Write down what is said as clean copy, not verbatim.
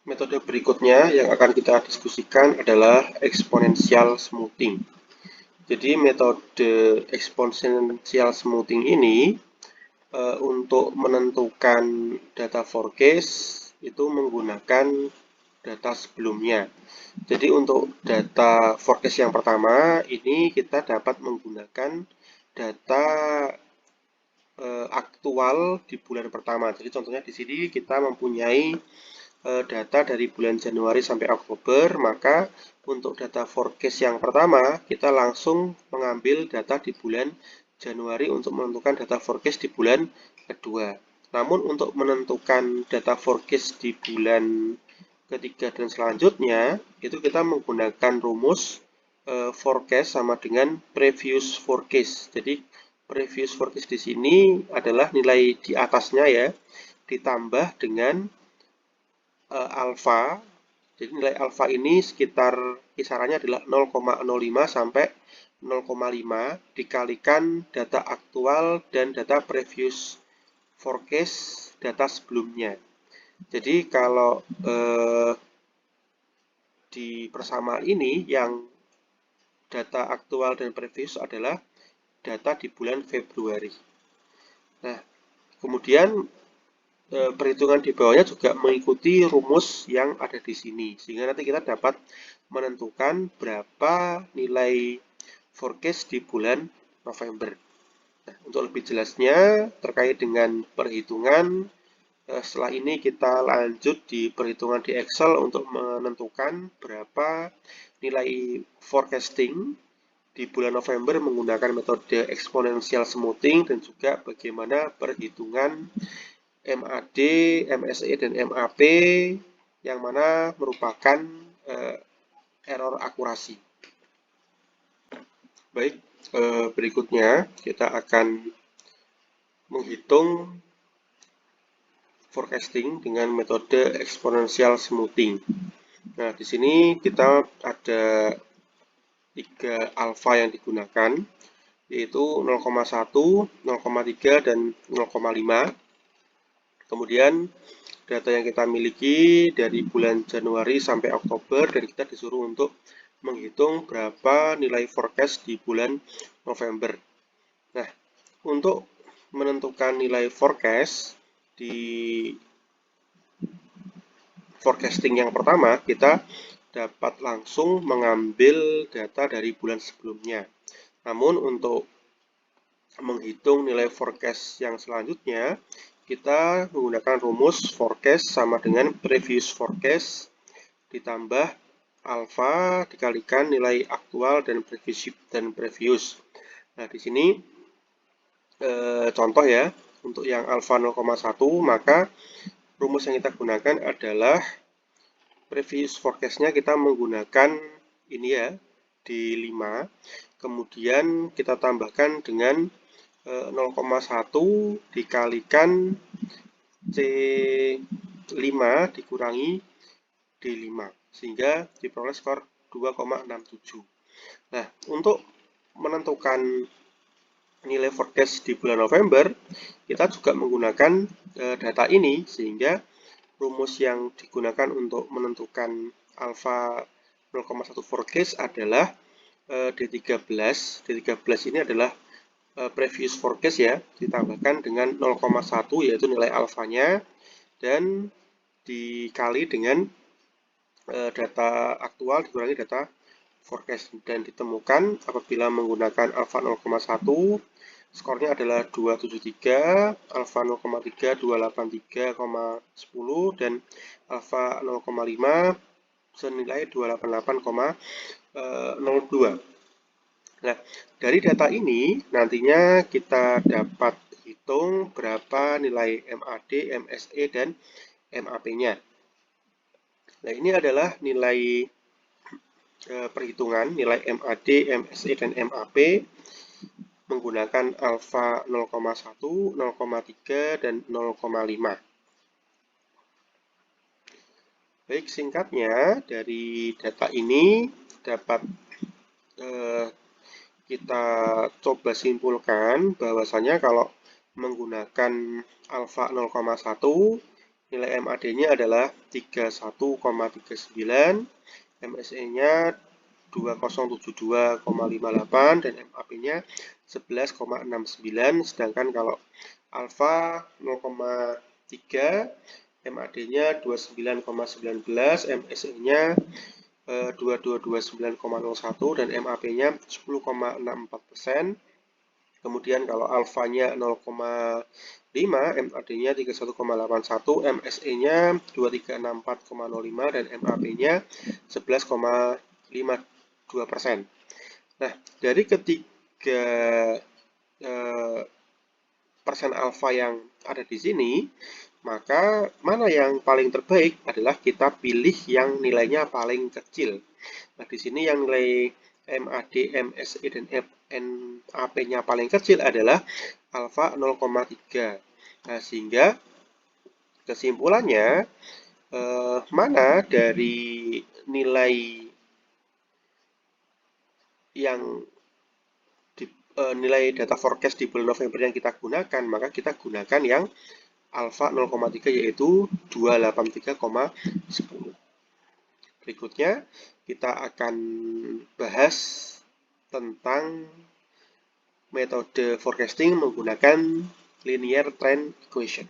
Metode berikutnya yang akan kita diskusikan adalah exponential smoothing. Jadi metode exponential smoothing ini untuk menentukan data forecast itu menggunakan data sebelumnya. Jadi untuk data forecast yang pertama ini kita dapat menggunakan data aktual di bulan pertama. Jadi contohnya di sini kita mempunyai data dari bulan Januari sampai Oktober, maka untuk data forecast yang pertama, kita langsung mengambil data di bulan Januari untuk menentukan data forecast di bulan kedua. Namun untuk menentukan data forecast di bulan ketiga dan selanjutnya, itu kita menggunakan rumus forecast sama dengan previous forecast. Jadi previous forecast di sini adalah nilai di atasnya ya, ditambah dengan alfa. Jadi nilai alfa ini sekitar kisarannya adalah 0,05 sampai 0,5 dikalikan data aktual dan data previous forecast data sebelumnya. Jadi kalau di persamaan ini yang data aktual dan previous adalah data di bulan Februari. Nah, kemudian perhitungan di bawahnya juga mengikuti rumus yang ada di sini, sehingga nanti kita dapat menentukan berapa nilai forecast di bulan November. Nah, untuk lebih jelasnya terkait dengan perhitungan, setelah ini kita lanjut di perhitungan di Excel untuk menentukan berapa nilai forecasting di bulan November menggunakan metode exponential smoothing dan juga bagaimana perhitungan MAD, MSE, dan MAP yang mana merupakan error akurasi. Baik, berikutnya kita akan menghitung forecasting dengan metode exponential smoothing. Nah, di sini kita ada 3 alfa yang digunakan, yaitu 0,1, 0,3, dan 0,5. Kemudian data yang kita miliki dari bulan Januari sampai Oktober dan kita disuruh untuk menghitung berapa nilai forecast di bulan November. Nah, untuk menentukan nilai forecast di forecasting yang pertama, kita dapat langsung mengambil data dari bulan sebelumnya. Namun untuk menghitung nilai forecast yang selanjutnya, kita menggunakan rumus forecast sama dengan previous forecast ditambah alfa dikalikan nilai aktual dan previous. Nah, di sini contoh ya, untuk yang alfa 0,1 maka rumus yang kita gunakan adalah previous forecast-nya kita menggunakan ini ya, di 5, kemudian kita tambahkan dengan 0,1 dikalikan C5 dikurangi D5 sehingga diperoleh skor 2,67. Nah, untuk menentukan nilai forecast di bulan November, kita juga menggunakan data ini sehingga rumus yang digunakan untuk menentukan alfa 0,1 forecast adalah D13. D13 ini adalah previous forecast ya, ditambahkan dengan 0,1 yaitu nilai alfanya dan dikali dengan data aktual dikurangi data forecast dan ditemukan apabila menggunakan alfa 0,1 skornya adalah 273, alfa 0,3 283,10 dan alfa 0,5 senilai 288,02. Nah, dari data ini nantinya kita dapat hitung berapa nilai MAD, MSE, dan MAP-nya. Nah, ini adalah nilai perhitungan, nilai MAD, MSE, dan MAP menggunakan alfa 0,1, 0,3, dan 0,5. Baik, singkatnya dari data ini dapat kita coba simpulkan bahwasanya kalau menggunakan alfa 0,1 nilai MAD-nya adalah 31,39, MSE-nya 2072,58 dan MAP-nya 11,69. Sedangkan kalau alfa 0,3, MAD-nya 29,19, MSE-nya 2229,01 dan MAP-nya 10,64%. Kemudian kalau alfanya 0,5, MAD-nya 31,81, MSE-nya 2364,05 dan MAP-nya 11,52%. Nah, dari ketiga persen alfa yang ada di sini, maka mana yang paling terbaik adalah kita pilih yang nilainya paling kecil. Nah, di sini yang nilai MAD, MSE, dan MAP-nya paling kecil adalah alfa 0,3. Nah, sehingga kesimpulannya, mana dari nilai yang nilai data forecast di bulan November yang kita gunakan, maka kita gunakan yang alfa 0,3 yaitu 283,10. Berikutnya kita akan bahas tentang metode forecasting menggunakan linear trend equation.